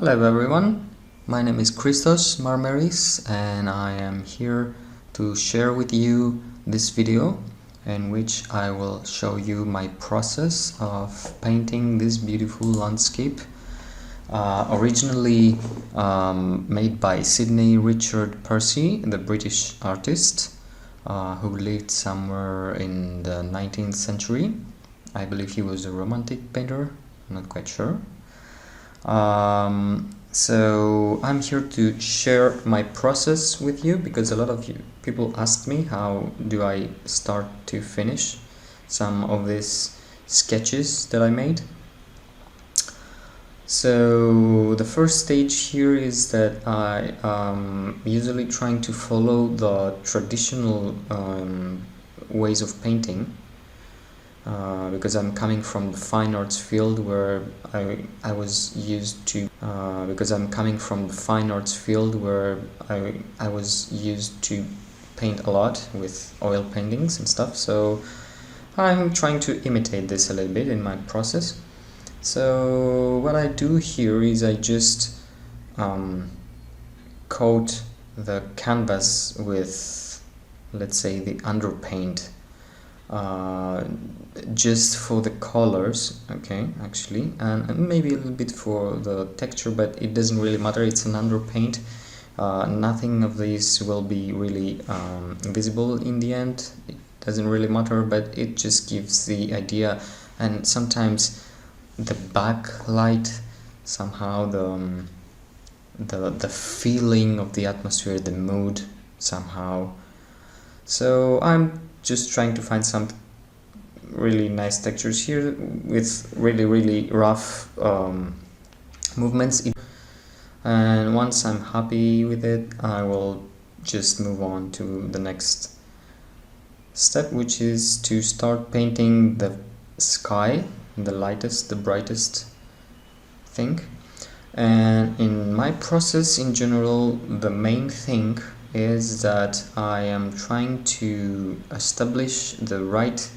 Hello everyone, my name is Christos Marmeris and I am here to share with you this video in which I will show you my process of painting this beautiful landscape originally made by Sidney Richard Percy, the British artist who lived somewhere in the 19th century. I believe he was a romantic painter, I'm not quite sure. So I'm here to share my process with you because a lot of people asked me how do I start to finish some of these sketches that I made. So the first stage here is that I usually trying to follow the traditional ways of painting. Because I'm coming from the fine arts field where I was used to paint a lot with oil paintings and stuff, so I'm trying to imitate this a little bit in my process. So what I do here is I just coat the canvas with, let's say, the underpaint just for the colors, okay, actually, and maybe a little bit for the texture, but it doesn't really matter, it's an underpaint. Nothing of these will be really visible in the end, it doesn't really matter, but it just gives the idea. And sometimes the backlight, somehow the feeling of the atmosphere, the mood somehow. So I'm just trying to find some really nice textures here with really rough movements, and once I'm happy with it I will just move on to the next step, which is to start painting the sky, the lightest, the brightest thing. And in my process in general, the main thing is that I am trying to establish the right,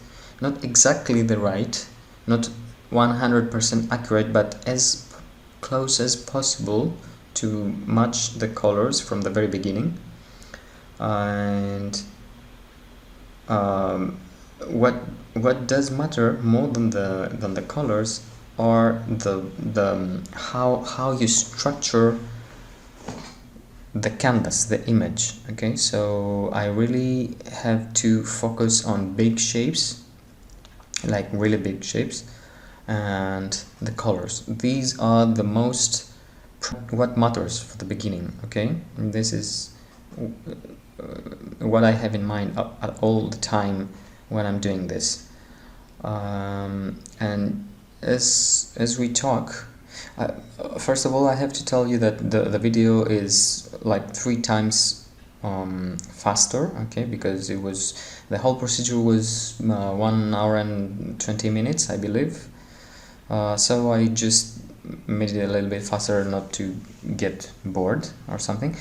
not exactly the right, not 100% accurate, but as close as possible to match the colors from the very beginning. And what does matter more than the colors are the how you structure the canvas, the image. Okay, so I really have to focus on big shapes, like really big shapes, and the colors. These are the most what matters for the beginning. Okay, and this is what I have in mind at all the time when I'm doing this. And as we talk, first of all, I have to tell you that the video is like 3 times faster, okay, because the whole procedure was 1 hour and 20 minutes, I believe. So I just made it a little bit faster, not to get bored or something.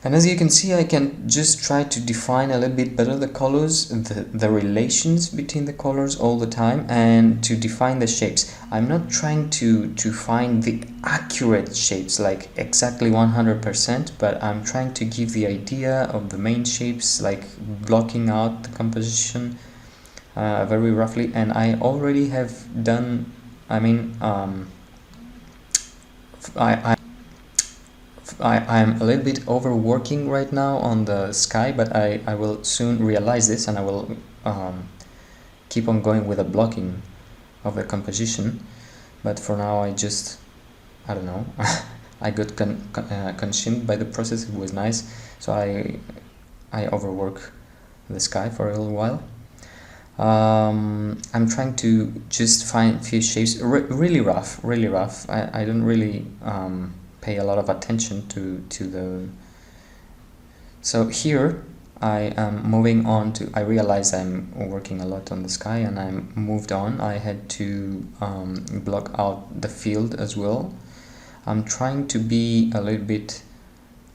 And as you can see, I can just try to define a little bit better the colors, the relations between the colors all the time, and to define the shapes. I'm not trying to find the accurate shapes, like exactly 100%, but I'm trying to give the idea of the main shapes, like blocking out the composition very roughly. And I already have done, I'm a little bit overworking right now on the sky, but I will soon realize this, and I will keep on going with the blocking of the composition. But for now I don't know, I got consumed by the process. It was nice, so I overwork the sky for a little while. I'm trying to just find few shapes, really rough. I don't really pay a lot of attention to the. So here I am moving on to, I realize I'm working a lot on the sky, and I'm moved on. I had to block out the field as well. I'm trying to be a little bit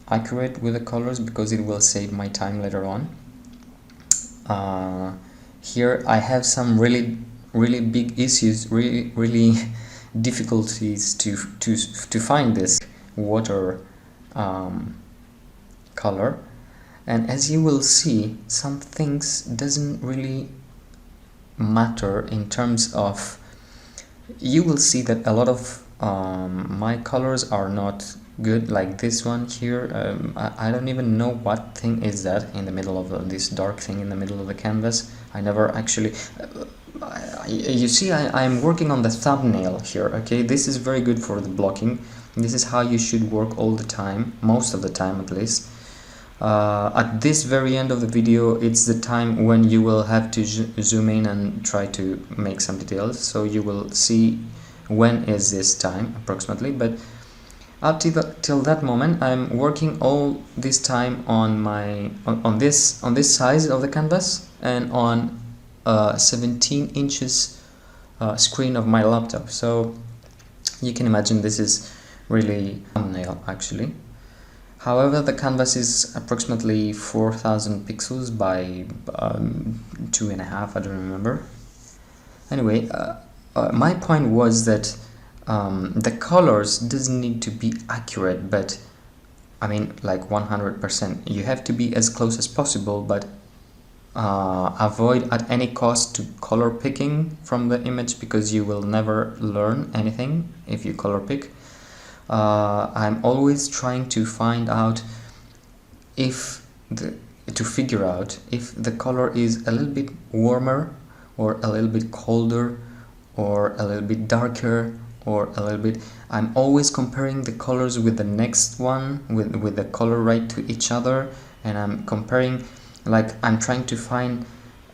accurate with the colors because it will save my time later on. Here I have some really big issues, really difficulties to find this water color. And as you will see, some things doesn't really matter in terms of, you will see that a lot of my colors are not good, like this one here. I don't even know what thing is that in the middle of this dark thing in the middle of the canvas. I never actually you see, I'm working on the thumbnail here, okay? This is very good for the blocking. This is how you should work all the time, most of the time at least. At this very end of the video, it's the time when you will have to zoom in and try to make some details, so you will see when is this time approximately. But up till that moment, I'm working all this time on my on this size of the canvas and on 17 inches screen of my laptop. So you can imagine this is really thumbnail actually. However, the canvas is approximately 4000 pixels by 2.5, I don't remember. Anyway, my point was that the colors doesn't need to be accurate, but I mean like 100%. You have to be as close as possible, but avoid at any cost to color picking from the image, because you will never learn anything if you color pick. I'm always trying to find out to figure out if the color is a little bit warmer or a little bit colder or a little bit darker or a little bit. I'm always comparing the colors with the next one, with the color right to each other, and I'm comparing, like I'm trying to find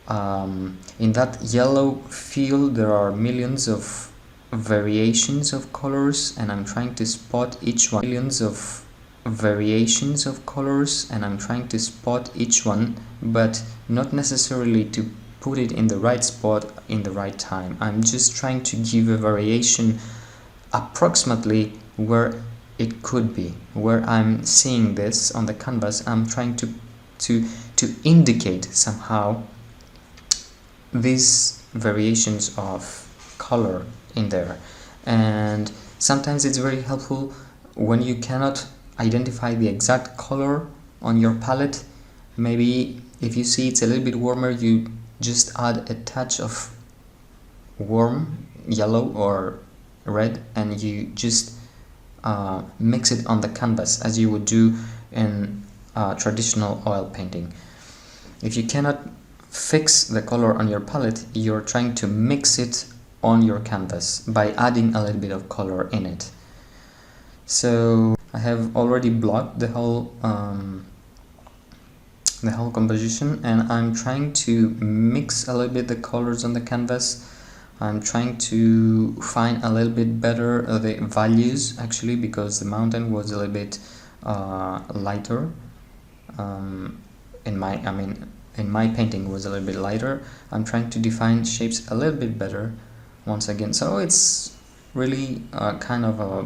in that yellow field there are millions of variations of colors, and I'm trying to spot each one. Millions of variations of colors, and I'm trying to spot each one, but not necessarily to put it in the right spot in the right time. I'm just trying to give a variation approximately where it could be, where I'm seeing this on the canvas. I'm trying to indicate somehow these variations of color in there. And sometimes it's very helpful when you cannot identify the exact color on your palette. Maybe if you see it's a little bit warmer, you just add a touch of warm yellow or red, and you just mix it on the canvas as you would do in traditional oil painting. If you cannot fix the color on your palette, you're trying to mix it on your canvas by adding a little bit of color in it. So I have already blocked the whole composition, and I'm trying to mix a little bit the colors on the canvas. I'm trying to find a little bit better the values actually, because the mountain was a little bit lighter. In my painting was a little bit lighter. I'm trying to define shapes a little bit better once again. So it's really kind of a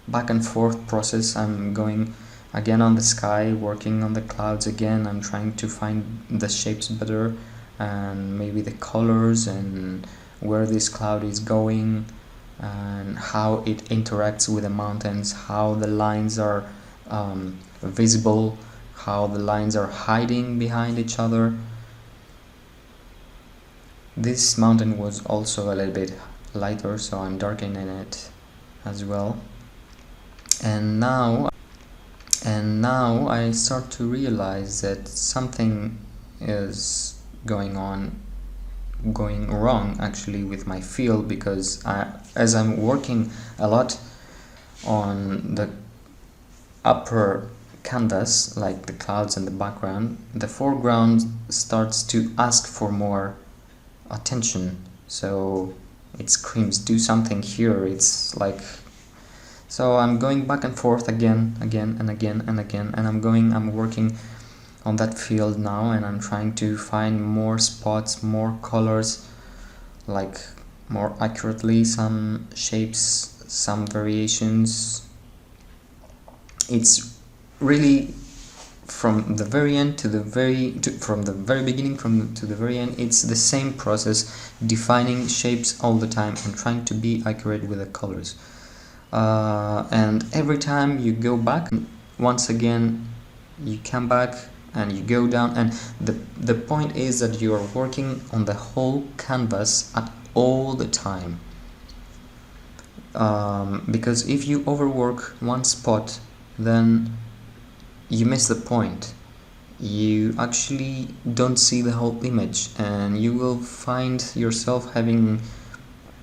back and forth process. I'm going again on the sky, working on the clouds again. I'm trying to find the shapes better, and maybe the colors, and where this cloud is going, and how it interacts with the mountains, how the lines are visible, how the lines are hiding behind each other. This mountain was also a little bit lighter, so I'm darkening it as well. And now I start to realize that something is going wrong actually with my feel, because as I'm working a lot on the upper canvas, like the clouds and the background, the foreground starts to ask for more attention. So it screams, do something here. It's like, so I'm going back and forth again and again, and I'm working on that field now, and I'm trying to find more spots, more colors, like more accurately, some shapes, some variations. It's really from the very end to the from the very beginning to the very end, it's the same process, defining shapes all the time and trying to be accurate with the colors. And every time you go back, once again you come back and you go down, and the point is that you are working on the whole canvas at all the time. Because if you overwork one spot, then you miss the point. You actually don't see the whole image, and you will find yourself having,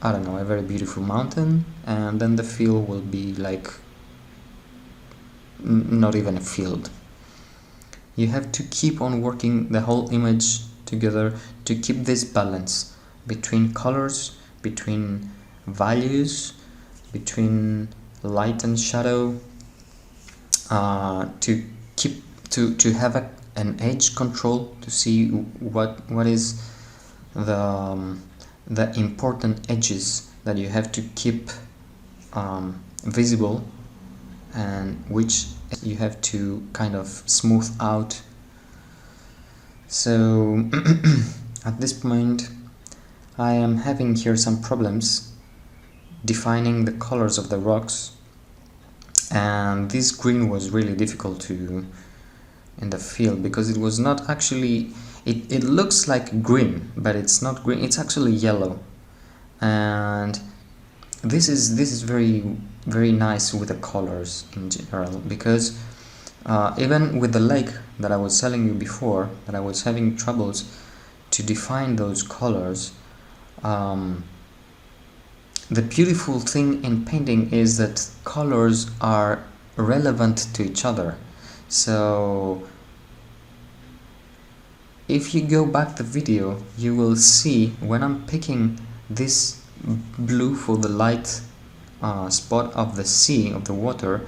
I don't know, a very beautiful mountain, and then the field will be like not even a field. You have to keep on working the whole image together to keep this balance between colors, between values, between light and shadow, to keep to have an edge control, to see what is the important edges that you have to keep visible, and which you have to kind of smooth out. So at this point I am having here some problems defining the colors of the rocks, and this green was really difficult to in the field, because it was not actually, it looks like green, but it's not green, it's actually yellow. And this is very nice with the colors in general, because even with the lake that I was telling you before, that I was having troubles to define those colors, the beautiful thing in painting is that colors are relevant to each other. So if you go back the video, you will see when I'm picking this blue for the light spot of the sea, of the water,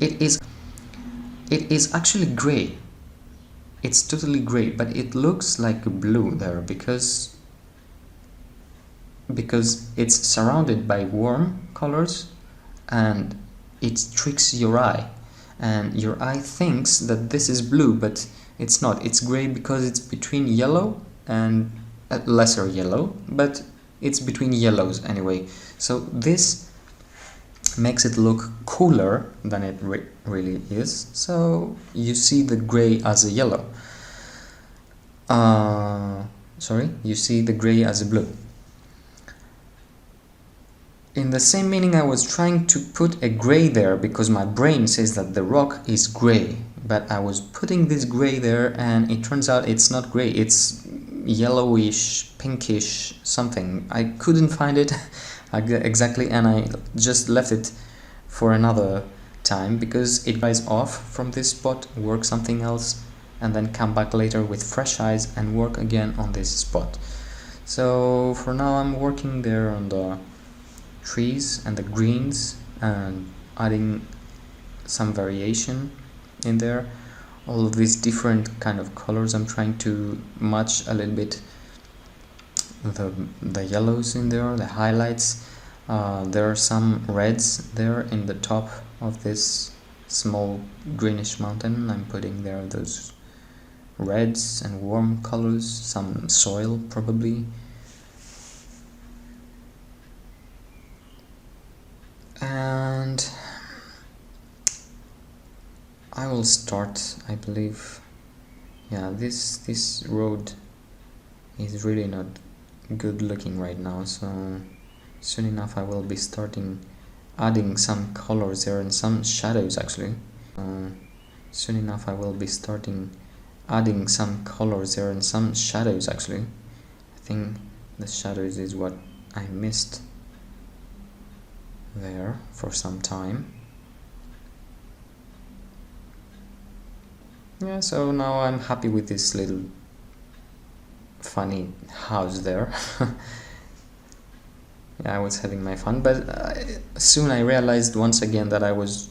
it is actually gray. It's totally gray, but it looks like blue there because it's surrounded by warm colors, and it tricks your eye, and your eye thinks that this is blue, but it's not. It's gray because it's between yellow and lesser yellow, but it's between yellows anyway. So this makes it look cooler than it really is. So you see the gray as a yellow. You see the gray as a blue. In the same meaning, I was trying to put a gray there because my brain says that the rock is gray, but I was putting this gray there and it turns out it's not gray, it's yellowish, pinkish something. I couldn't find it exactly, and I just left it for another time because it dries off from this spot, work something else, and then come back later with fresh eyes and work again on this spot. So for now I'm working there on the trees and the greens and adding some variation in there. All of these different kind of colors, I'm trying to match a little bit the yellows in there, the highlights. There are some reds there in the top of this small greenish mountain. I'm putting there those reds and warm colors, some soil probably. And I will start, I believe. Yeah, this road is really not good looking right now, so soon enough I will be starting adding some colors there and some shadows actually. Soon enough I will be starting adding some colors there and some shadows actually. I think the shadows is what I missed there for some time. Yeah, so now I'm happy with this little funny house there. Yeah, I was having my fun, but soon I realized once again that I was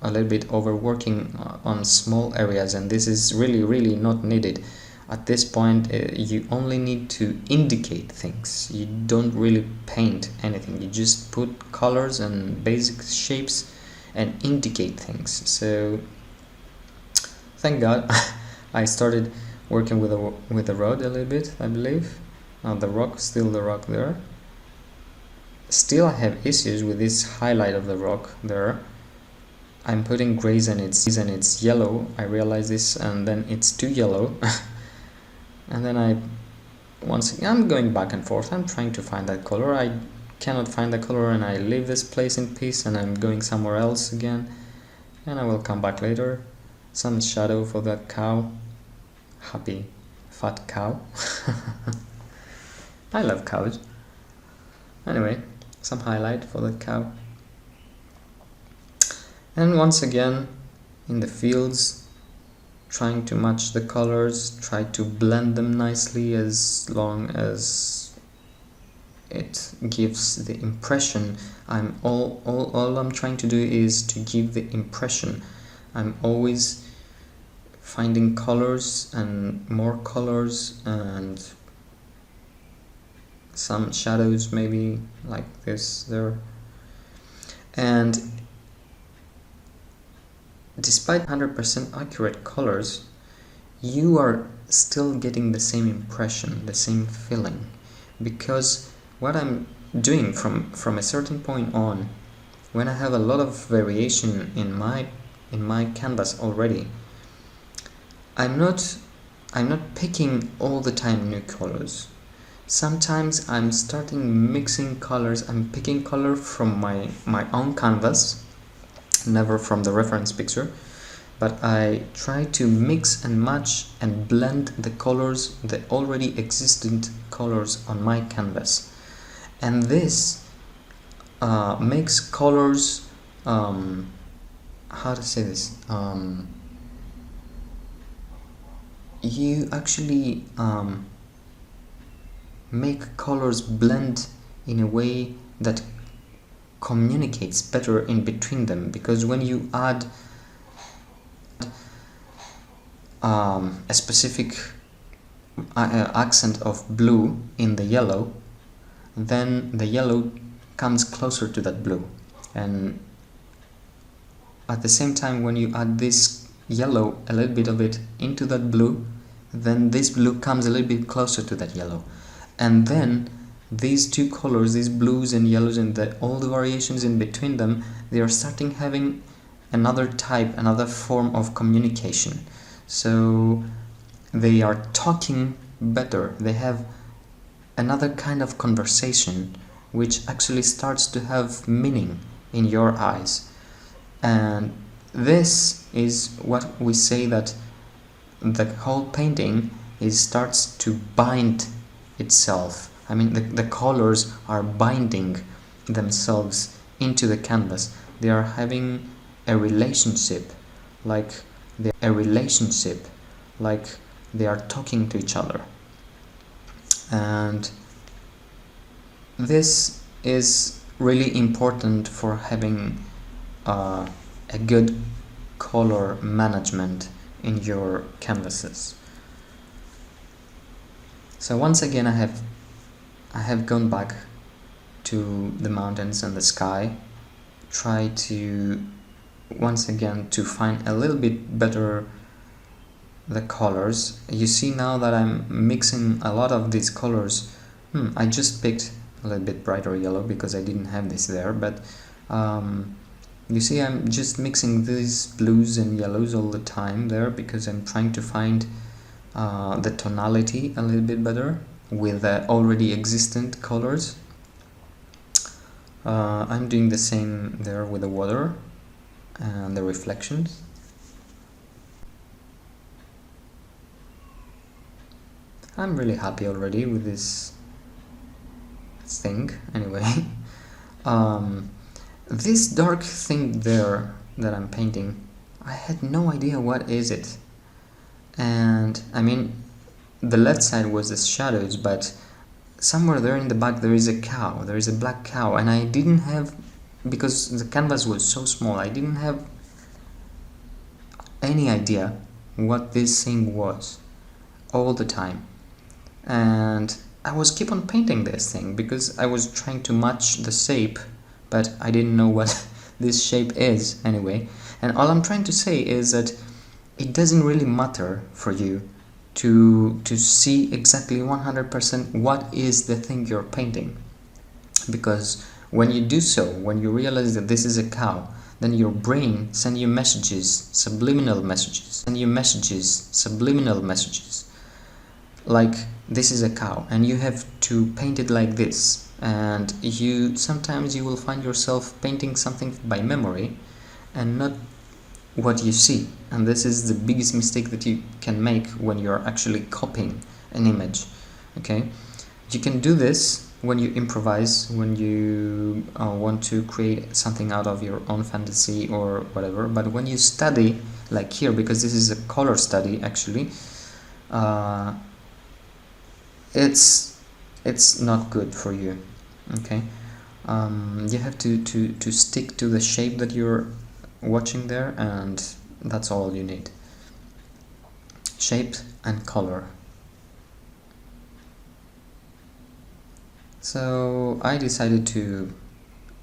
a little bit overworking on small areas, and this is really not needed. At this point you only need to indicate things. You don't really paint anything, you just put colors and basic shapes and indicate things. So thank God I started working with the rod a little bit, I believe. The rock, still the rock there. Still I have issues with this highlight of the rock there. I'm putting grays and it's yellow. I realize this, and then it's too yellow. And then I'm going back and forth. I'm trying to find that color. I cannot find the color, and I leave this place in peace, and I'm going somewhere else again, and I will come back later. Some shadow for that cow. Happy fat cow. I love cows. Anyway, some highlight for that cow. And once again, in the fields, trying to match the colors, try to blend them nicely as long as it gives the impression. All I'm trying to do is to give the impression. I'm always finding colors and more colors and some shadows, maybe like this there. And despite 100% accurate colors, you are still getting the same impression, the same feeling, because what I'm doing from a certain point on, when I have a lot of variation in my canvas already, I'm not picking all the time new colors. Sometimes I'm starting mixing colors. I'm picking color from my own canvas, never from the reference picture, but I try to mix and match and blend the colors, the already existent colors on my canvas, and this makes colors, how to say this, you actually make colors blend in a way that communicates better in between them, because when you add a specific accent of blue in the yellow, then the yellow comes closer to that blue, and at the same time when you add this yellow, a little bit of it into that blue, then this blue comes a little bit closer to that yellow, and then these two colors, these blues and yellows and all the variations in between them, they are starting having another type, another form of communication. So they are talking better, they have another kind of conversation which actually starts to have meaning in your eyes. And this is what we say that the whole painting starts to bind itself. I mean, the colors are binding themselves into the canvas. They are having a relationship, like they are talking to each other. And this is really important for having a good color management in your canvases. So once again, I have gone back to the mountains and the sky, try to once again to find a little bit better the colors. You see now that I'm mixing a lot of these colors. I just picked a little bit brighter yellow because I didn't have this there, but you see I'm just mixing these blues and yellows all the time there because I'm trying to find the tonality a little bit better with already existent colors. I'm doing the same there with the water and the reflections. I'm really happy already with this thing anyway. This dark thing there that I'm painting, I had no idea what is it. And I mean, the left side was the shadows, but somewhere there in the back there is a cow, there is a black cow, and I didn't have, because the canvas was so small, I didn't have any idea what this thing was all the time. And I was keep on painting this thing because I was trying to match the shape, but I didn't know what this shape is anyway. And all I'm trying to say is that it doesn't really matter for you to see exactly 100% what is the thing you're painting, because when you do so, when you realize that this is a cow, then your brain send you messages, subliminal messages, like this is a cow and you have to paint it like this, and sometimes you will find yourself painting something by memory and not what you see, and this is the biggest mistake that you can make when you're actually copying an image. Okay, you can do this when you improvise, when you want to create something out of your own fantasy or whatever, but when you study, like here, because this is a color study actually, it's not good for you. Okay, you have to stick to the shape that you're watching there, and that's all you need. Shape and color. So I decided to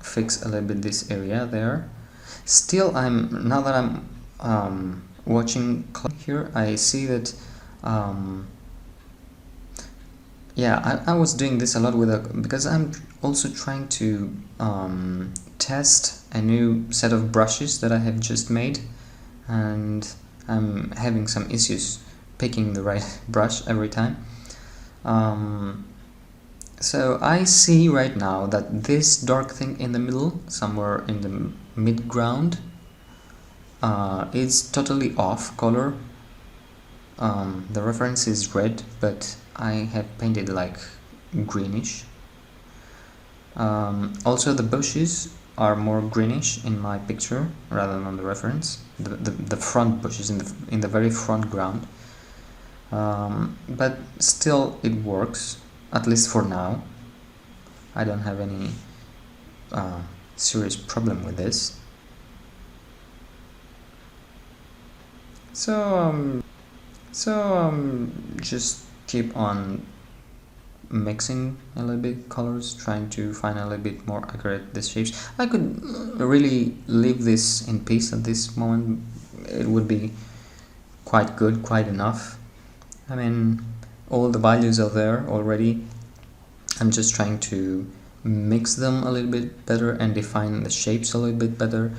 fix a little bit this area there. Still, now that I'm watching here, I see that yeah, I was doing this a lot because I'm also trying to test a new set of brushes that I have just made, and I'm having some issues picking the right brush every time. So I see right now that this dark thing in the middle, somewhere in the mid-ground, is totally off color. The reference is red, but I have painted like greenish. Also the bushes are more greenish in my picture rather than on the reference. The front bushes in the very front ground. But still it works, at least for now. I don't have any serious problem with this. So just keep on mixing a little bit colors, trying to find a little bit more accurate the shapes. I could really leave this in peace at this moment. It would be quite good, quite enough. I mean, all the values are there already. I'm just trying to mix them a little bit better and define the shapes a little bit better.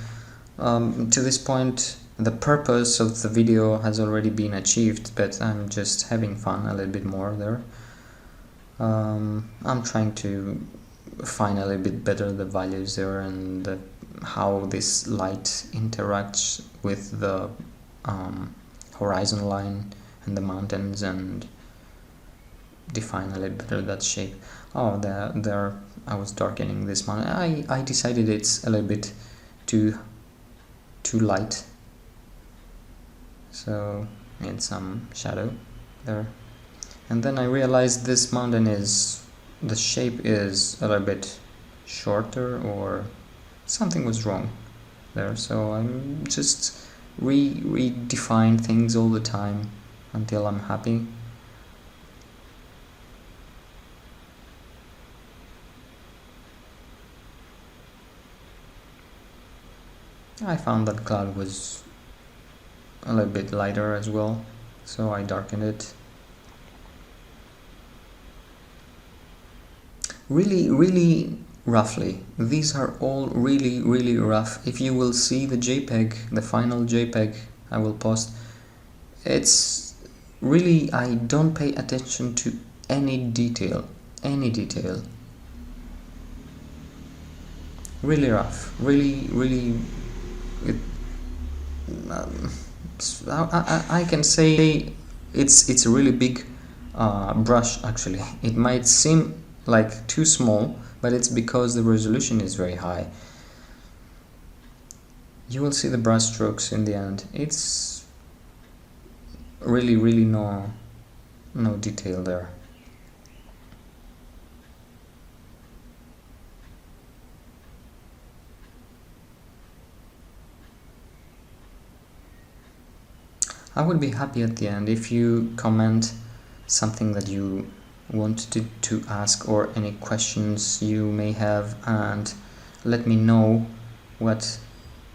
To this point, the purpose of the video has already been achieved, but I'm just having fun a little bit more there. I'm trying to find a little bit better the values there and how this light interacts with the horizon line and the mountains, and define a little better that shape. Oh, there I was darkening this mountain. I decided it's a little bit too light, so need some shadow there. And then I realized this mountain the shape is a little bit shorter, or something was wrong there, so I'm just redefine things all the time until I'm happy. I found that cloud was a little bit lighter as well, so I darkened it. Really roughly. These are all really rough. If you will see the JPEG, the final JPEG I will post, it's really, I don't pay attention to any detail. Really rough, really I can say it's a really big brush actually. It might seem like too small, but it's because the resolution is very high. You will see the brush strokes in the end. It's really no detail there. I would be happy at the end if you comment something that you wanted to ask, or any questions you may have, and let me know what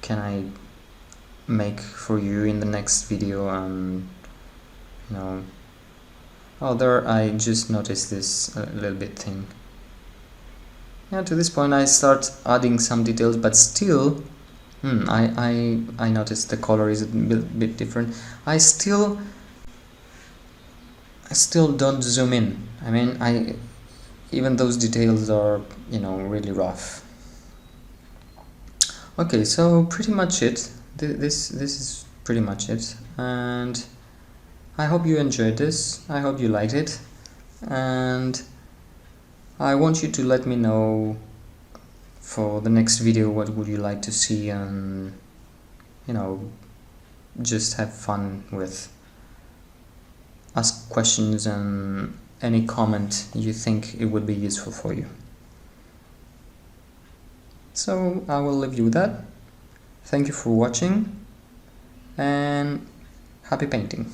can I make for you in the next video. And you know, oh, there I just noticed this little bit thing. Yeah, to this point I start adding some details, but still I noticed the color is a bit different. I still don't zoom in. I mean, even those details are, you know, really rough. Okay, so pretty much it. This is pretty much it, and I hope you enjoyed this. I hope you liked it, and I want you to let me know for the next video what would you like to see, and you know, just have fun with, ask questions and any comment you think it would be useful for you. So I will leave you with that. Thank you for watching and happy painting.